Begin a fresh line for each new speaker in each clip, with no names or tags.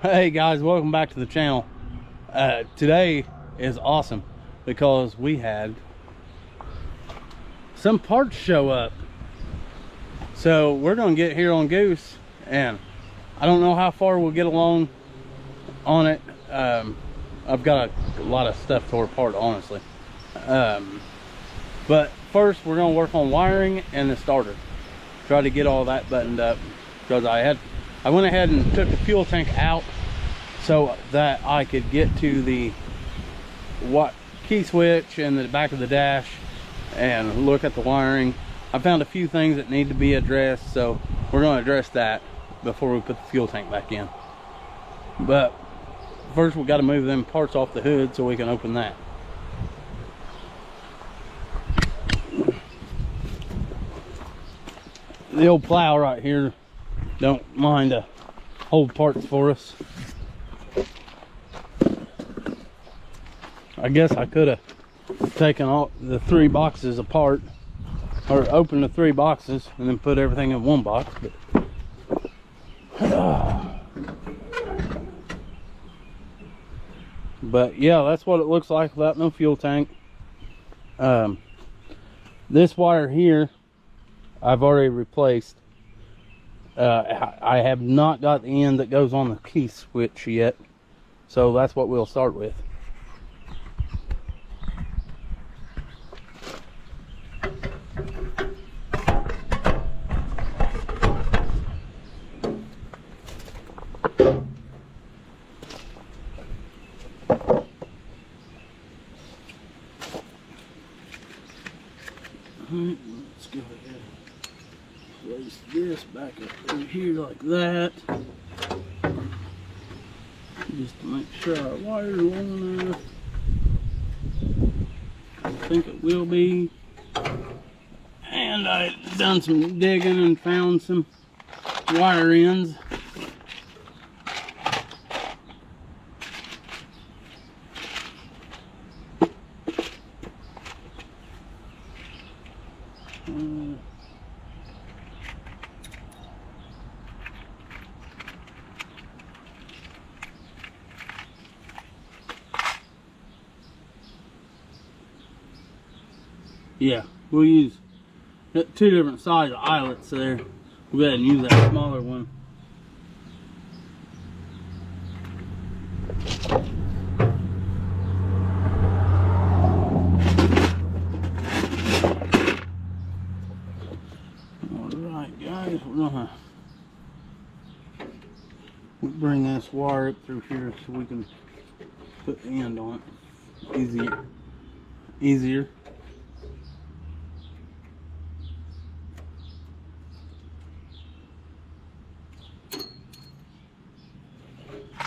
Hey guys, welcome back to the channel. Today is awesome because we had some parts show up. So we're gonna get here on Goose, and I don't know how far we'll get along on it. I've got a lot of stuff to apart, honestly. But first we're gonna work on wiring and the starter. Try to get all that buttoned up because I went ahead and took the fuel tank out so that I could get to the key switch and the back of the dash and look at the wiring. I found a few things that need to be addressed, so we're going to address that before we put the fuel tank back in. But first we got to move them parts off the hood so we can open that. The old plow right here don't mind to hold parts for us. I guess I could have taken all the 3 boxes apart, or opened the 3 boxes and then put everything in one box, but yeah, that's what it looks like without no fuel tank. This wire here I've already replaced. I have not got the end that goes on the key switch yet, so that's what we'll start with. Alright, let's go ahead and place this back up in here like that, just to make sure our wire's long enough. I think it will be. And I've done some digging and found some wire ends. Yeah, we'll use 2 different size eyelets there. We'll go ahead and use that smaller one. Alright guys, we're gonna bring this wire up through here so we can put the end on it. Easier.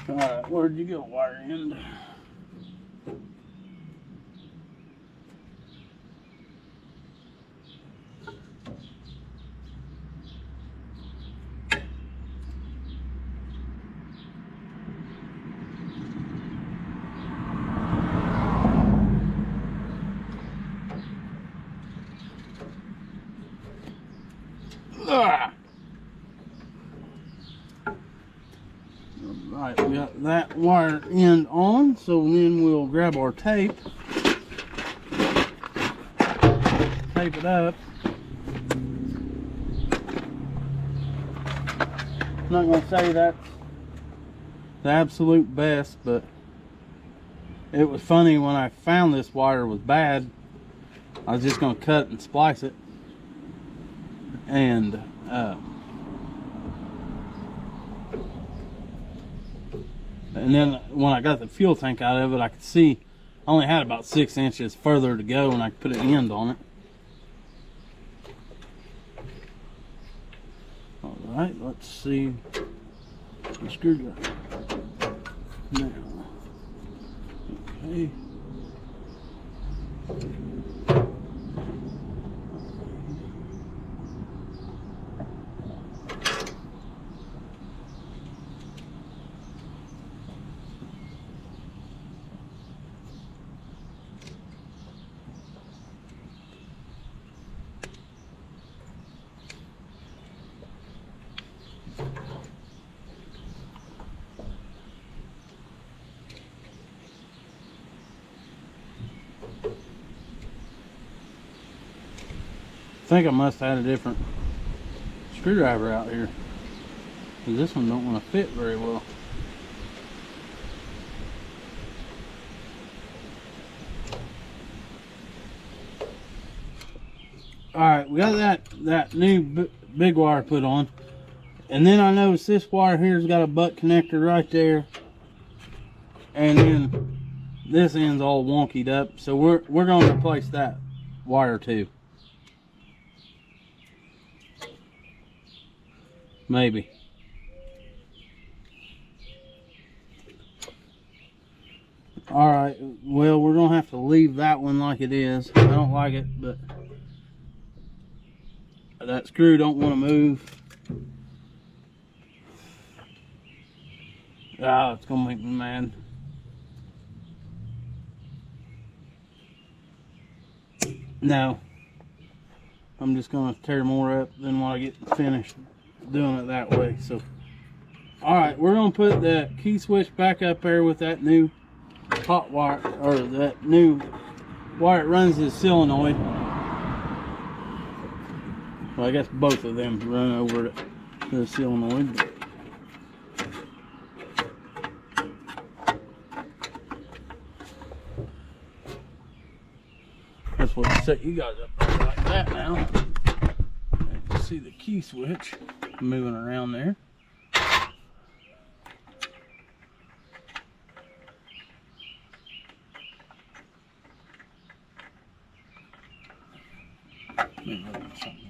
Alright, where'd you go, wire end? Alright, we got that wire end on, so then we'll grab our tape, tape it up. I'm not going to say that's the absolute best, but it was funny when I found this wire was bad. I was just going to cut and splice it, and then when I got the fuel tank out of it, I could see I only had about 6 inches further to go, and I could put an end on it. All right, let's see the screwdriver now. Okay. think I must have had a different screwdriver out here, because this one don't want to fit very well. Alright, we got that new big wire put on. And then I noticed this wire here's got a butt connector right there. And then this end's all wonkied up. So we're going to replace that wire too. Maybe. Alright, well, we're going to have to leave that one like it is. I don't like it, but that screw don't want to move. Ah, it's going to make me mad. No. I'm just going to tear more up than what I get finished doing it that way. So, alright, we're going to put the key switch back up there with that new hot wire, or that new wire that runs the solenoid. Well, I guess both of them run over to the solenoid. That's what set you guys up like that now. You can see the key switch moving around there. Maybe I'll do something.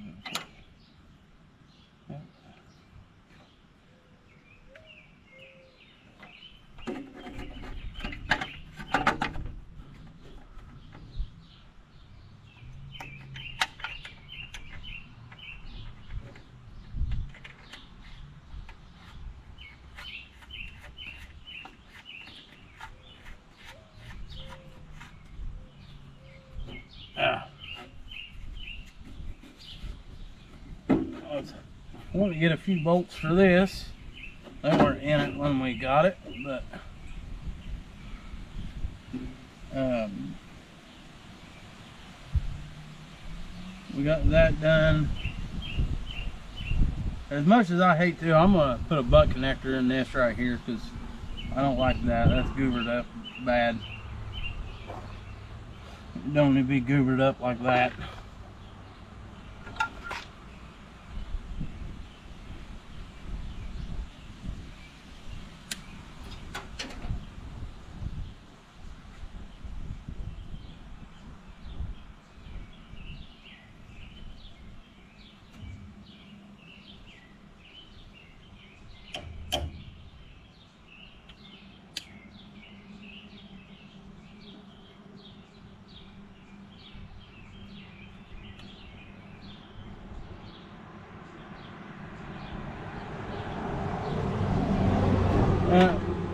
I want to get a few bolts for this. They weren't in it when we got it, but we got that done. As much as I hate to, I'm going to put a butt connector in this right here because I don't like that. That's goobered up bad. It don't need to be goobered up like that.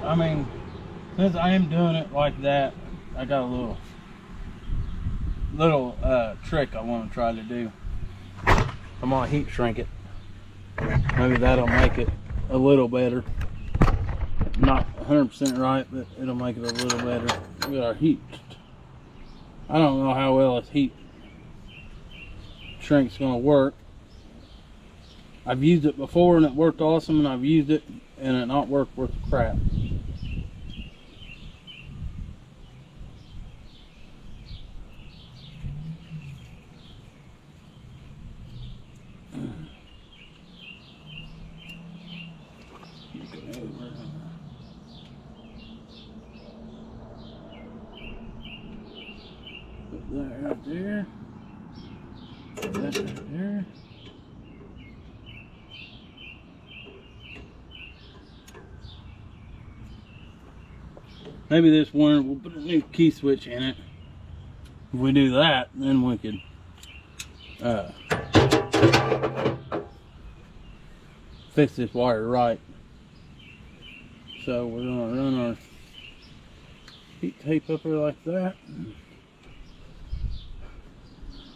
I mean, since I am doing it like that, I got a little trick I want to try to do. I'm gonna heat shrink it. Maybe that'll make it a little better. Not 100% right, but it'll make it a little better. We got our heat. I don't know how well this heat shrink's gonna work. I've used it before and it worked awesome, and I've used it and it not worked worth crap. Put that right there. Put that right there. Maybe this one, we'll put a new key switch in it. If we do that, then we could fix this wire right. So we're gonna run our heat tape up there like that.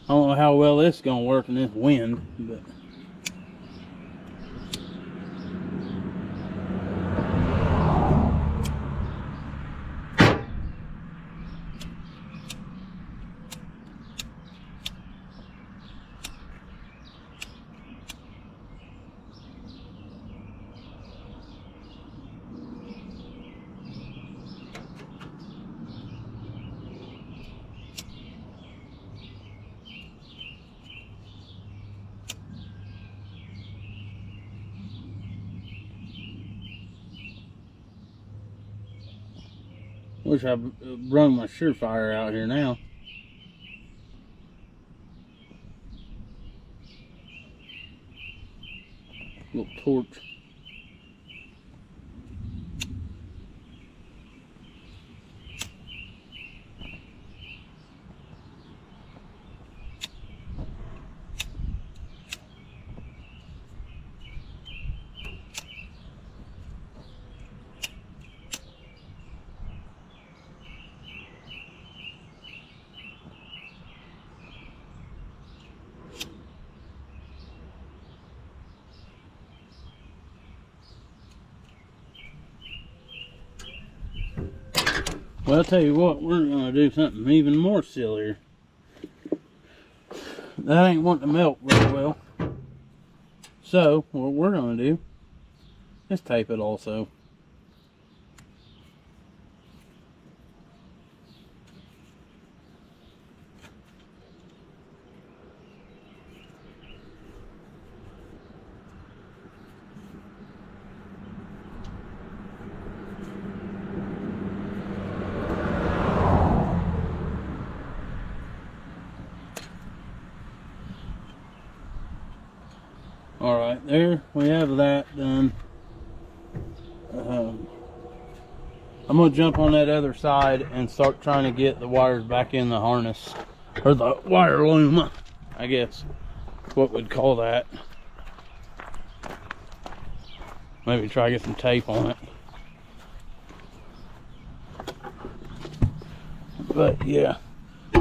I don't know how well this is gonna work in this wind, but Wish I run my Surefire out here now. Little torch. Well, I'll tell you what, we're going to do something even more sillier. That ain't wanting to melt very well. So, what we're going to do is tape it also. Alright, there we have that done. I'm going to jump on that other side and start trying to get the wires back in the harness. Or the wire loom, I guess. What we'd call that. Maybe try to get some tape on it. But yeah,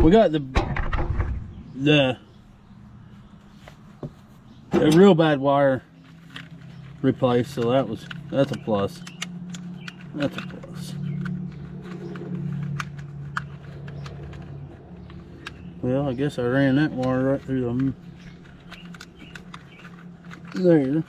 we got the real bad wire replaced, so that's a plus. That's a plus. Well, I guess I ran that wire right through them there.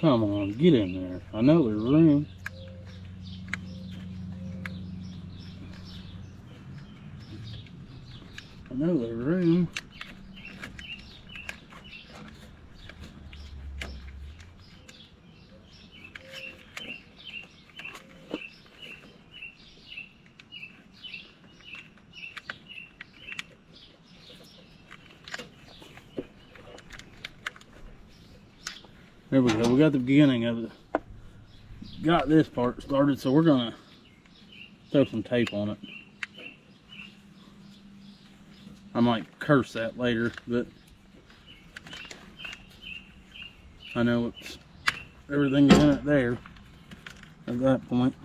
Come on, get in there. I know there's room. I know there's room. There we go. We got the beginning of it. Got this part started, so we're gonna throw some tape on it. I might curse that later, but I know it's everything in it there at that point.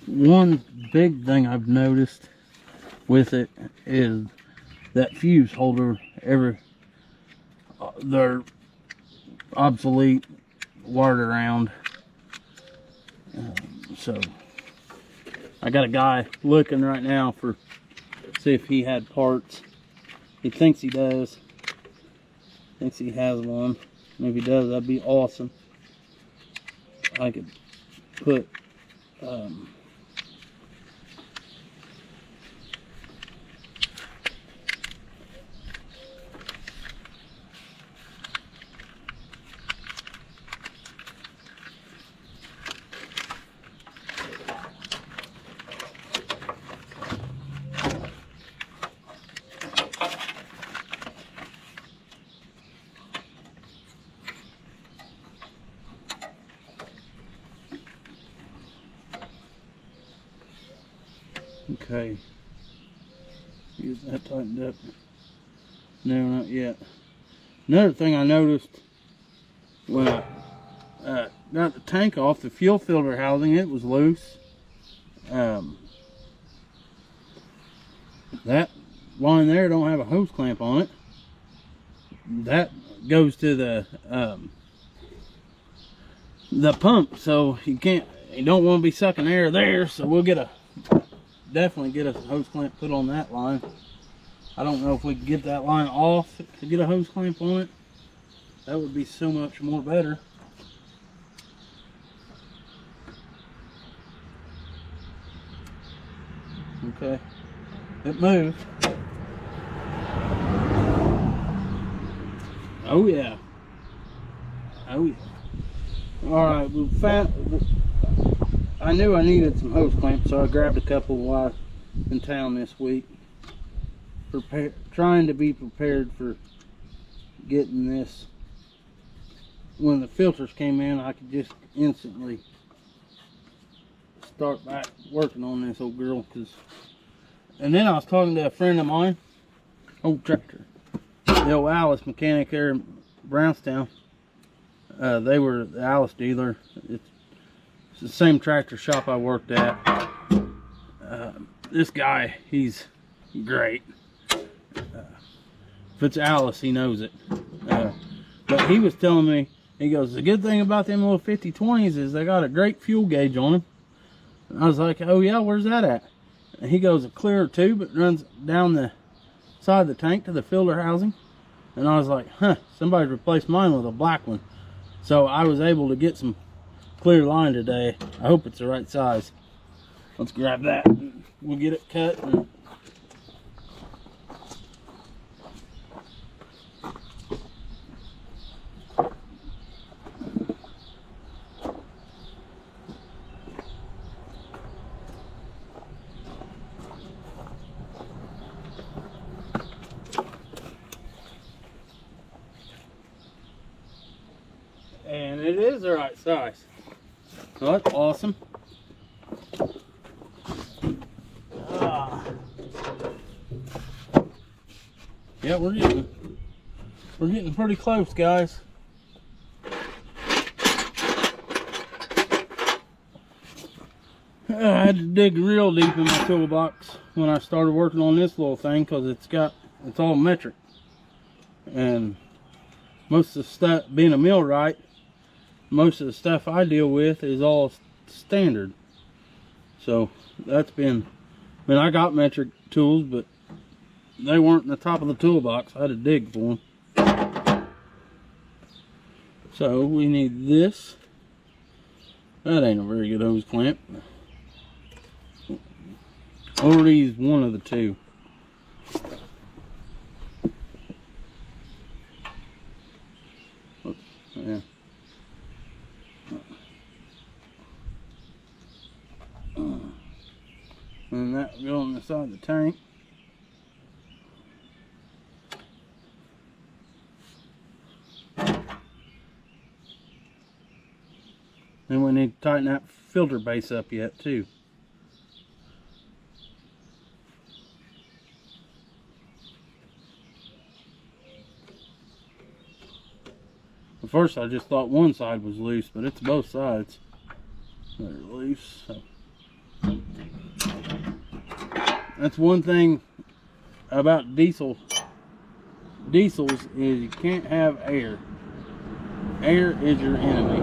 One big thing I've noticed with it is that fuse holder, they're obsolete, wired around. So I got a guy looking right now for see if he had parts. He thinks he does. Thinks he has one. And if he does, that'd be awesome. I could put okay. Get that tightened up. No, not yet. Another thing I noticed when I got the tank off, the fuel filter housing, it was loose. That line there don't have a hose clamp on it. that goes to the pump, so you don't want to be sucking air there. So we'll definitely get a hose clamp put on that line. I don't know if we can get that line off to get a hose clamp on it. That would be so much more better. Okay, it moved. Oh yeah. Oh yeah. All right, I knew I needed some hose clamps, so I grabbed a couple while I was in town this week. Trying to be prepared for getting this. When the filters came in, I could just instantly start back working on this old girl. And then I was talking to a friend of mine, old tractor, the old Allis mechanic there in Brownstown. They were the Allis dealer. It's the same tractor shop I worked at. This guy, he's great. If it's Allis, he knows it. But he was telling me, he goes, the good thing about them little 5020s is they got a great fuel gauge on them. And I was like, oh yeah, where's that at? And he goes, a clear tube that runs down the side of the tank to the filter housing. And I was like, huh, somebody replaced mine with a black one. So I was able to get some clear line today. I hope it's the right size. Let's grab that. We'll get it cut. And it is the right size. So that's awesome. Yeah, we're getting pretty close, guys. I had to dig real deep in my toolbox when I started working on this little thing, because it's all metric, and most of the stuff, being a millwright, most of the stuff I deal with is all standard. So that's been, I mean, I got metric tools, but they weren't in the top of the toolbox. I had to dig for them. So we need this. That ain't a very good hose clamp. Or use one of the two. Yeah. And that will go on the side of the tank. Then we need to tighten that filter base up yet too. At first I just thought one side was loose, but it's both sides that are loose. So that's one thing about diesels is you can't have air. Air is your enemy.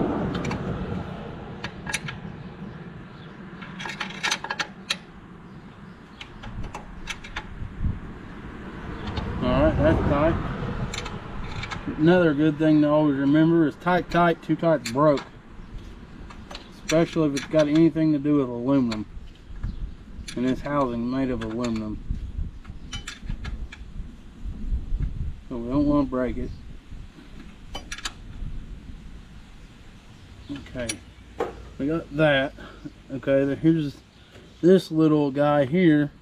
Alright, that's tight. Another good thing to always remember is tight, too tight, broke. Especially if it's got anything to do with aluminum. And this housing is made of aluminum. So we don't want to break it. Okay, we got that. Okay, here's this little guy here,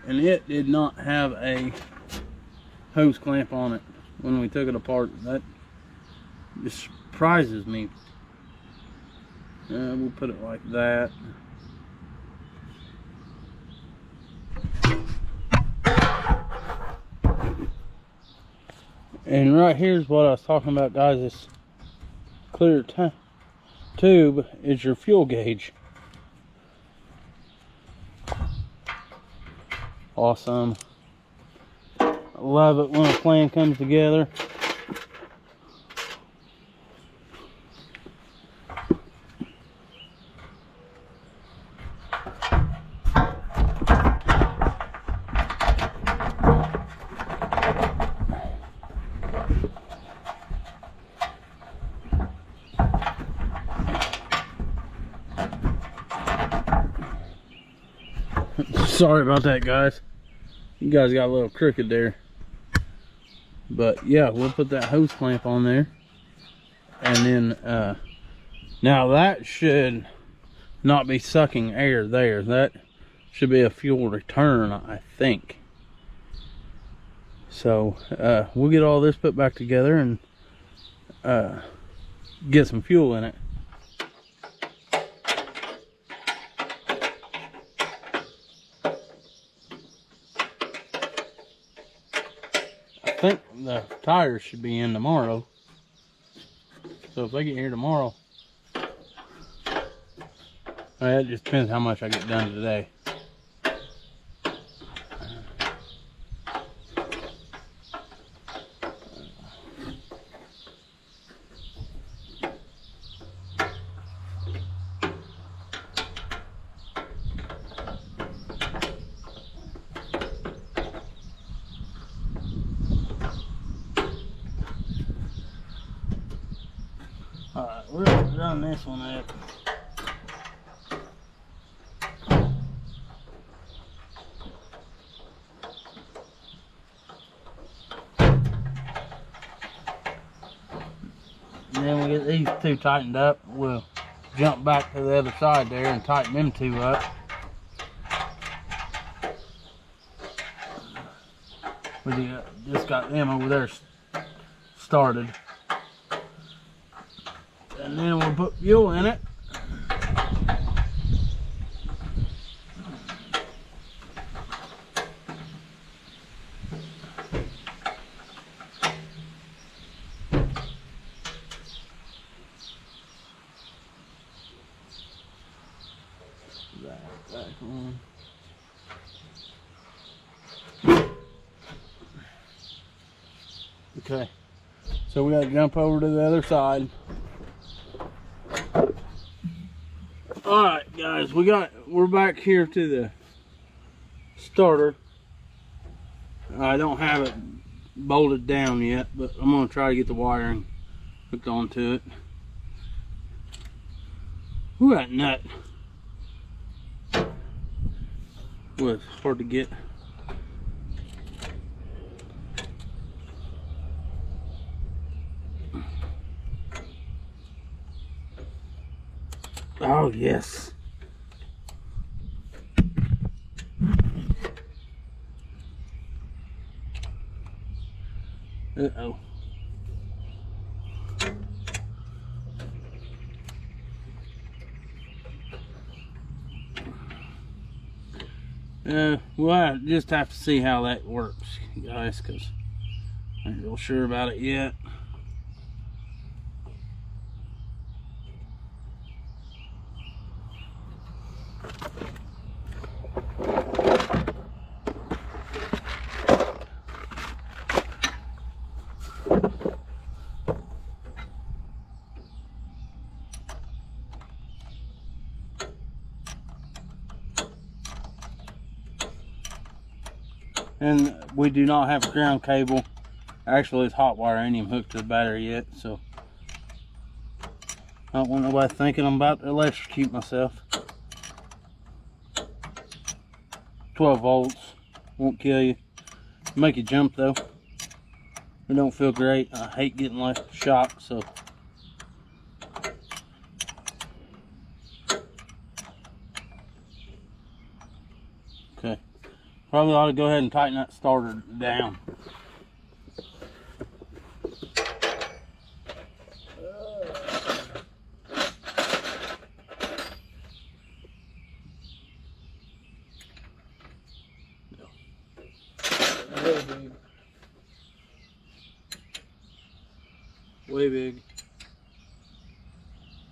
and it did not have a hose clamp on it when we took it apart. That just surprises me. We'll put it like that. And right here's what I was talking about, guys. This clear tube is your fuel gauge. Awesome. I love it when a plan comes together. Sorry about that, guys. You guys got a little crooked there. But yeah, we'll put that hose clamp on there. And then, now that should not be sucking air there. That should be a fuel return, I think. So, we'll get all this put back together and get some fuel in it. I think the tires should be in tomorrow. So if they get here tomorrow, it just depends how much I get done today. Alright, we're gonna run this one up. And then we get these two tightened up, we'll jump back to the other side there and tighten them two up. We just got them over there started. And then we'll put fuel in it. Back on. Okay, so we gotta jump over to the other side. Alright guys, we're back here to the starter. I don't have it bolted down yet, but I'm gonna try to get the wiring hooked onto it. Ooh, that nut was hard to get. Oh yes. Uh-oh. We'll just have to see how that works, guys, because I ain't real sure about it yet. And we do not have a ground cable. Actually, it's hot wire. I ain't even hooked to the battery yet, so I don't want nobody thinking I'm about to electrocute myself. 12 volts won't kill you. Make you jump though. It don't feel great. I hate getting like shocked, so okay. Probably ought to go ahead and tighten that starter down. Way big.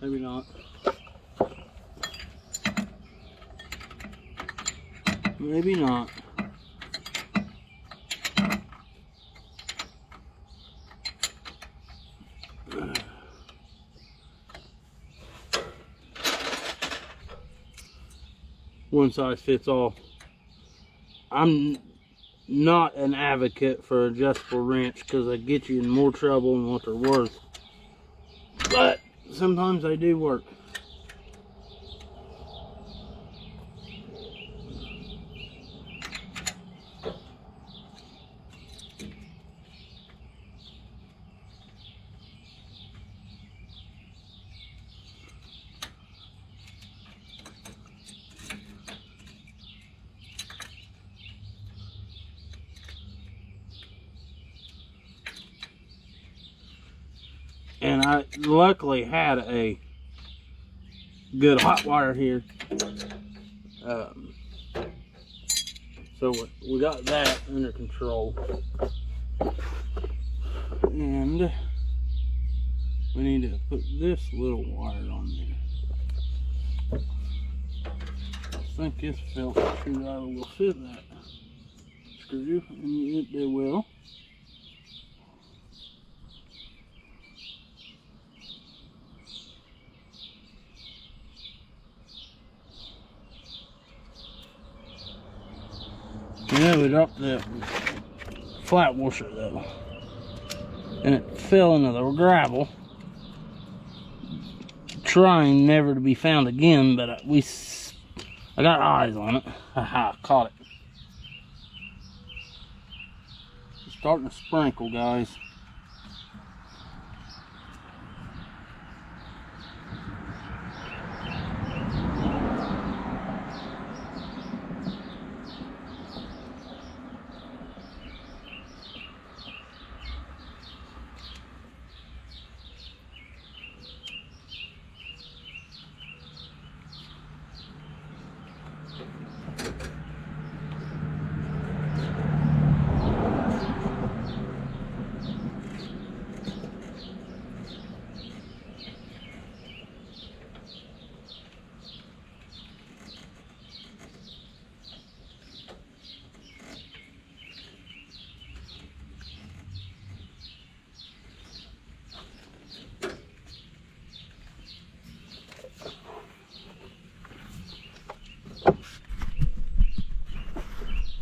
Maybe not. Maybe not. one size fits all. I'm not an advocate for adjustable wrench because they get you in more trouble than what they're worth. But sometimes they do work. And I luckily had a good hot wire here. So we got that under control. And we need to put this little wire on there. I think this felt screwdriver will fit that screw, and it will. Yeah, we dropped the flat washer though, and it fell into the gravel, trying never to be found again. But I got eyes on it. Haha, caught it. It's starting to sprinkle, guys.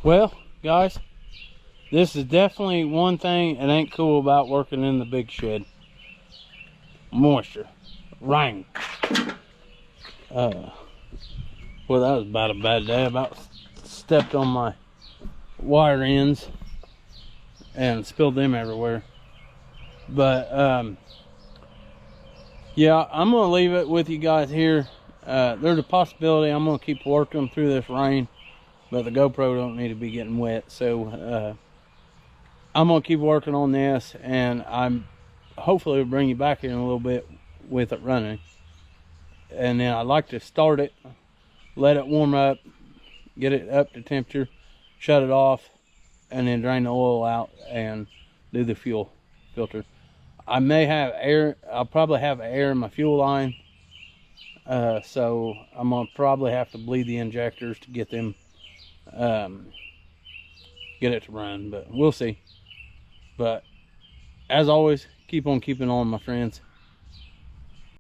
Well, guys, this is definitely one thing that ain't cool about working in the big shed. Moisture. Rain. Well, that was about a bad day. I about stepped on my wire ends and spilled them everywhere. But, yeah, I'm going to leave it with you guys here. There's a possibility I'm going to keep working through this rain, but the GoPro don't need to be getting wet. So I'm gonna keep working on this, and I'm hopefully will bring you back here in a little bit with it running. And then I'd like to start it, let it warm up, get it up to temperature, shut it off, and then drain the oil out and do the fuel filter. I may have air. I'll probably have air in my fuel line, so I'm gonna probably have to bleed the injectors to get them get it to run, but we'll see. But as always, keep on keeping on, my friends.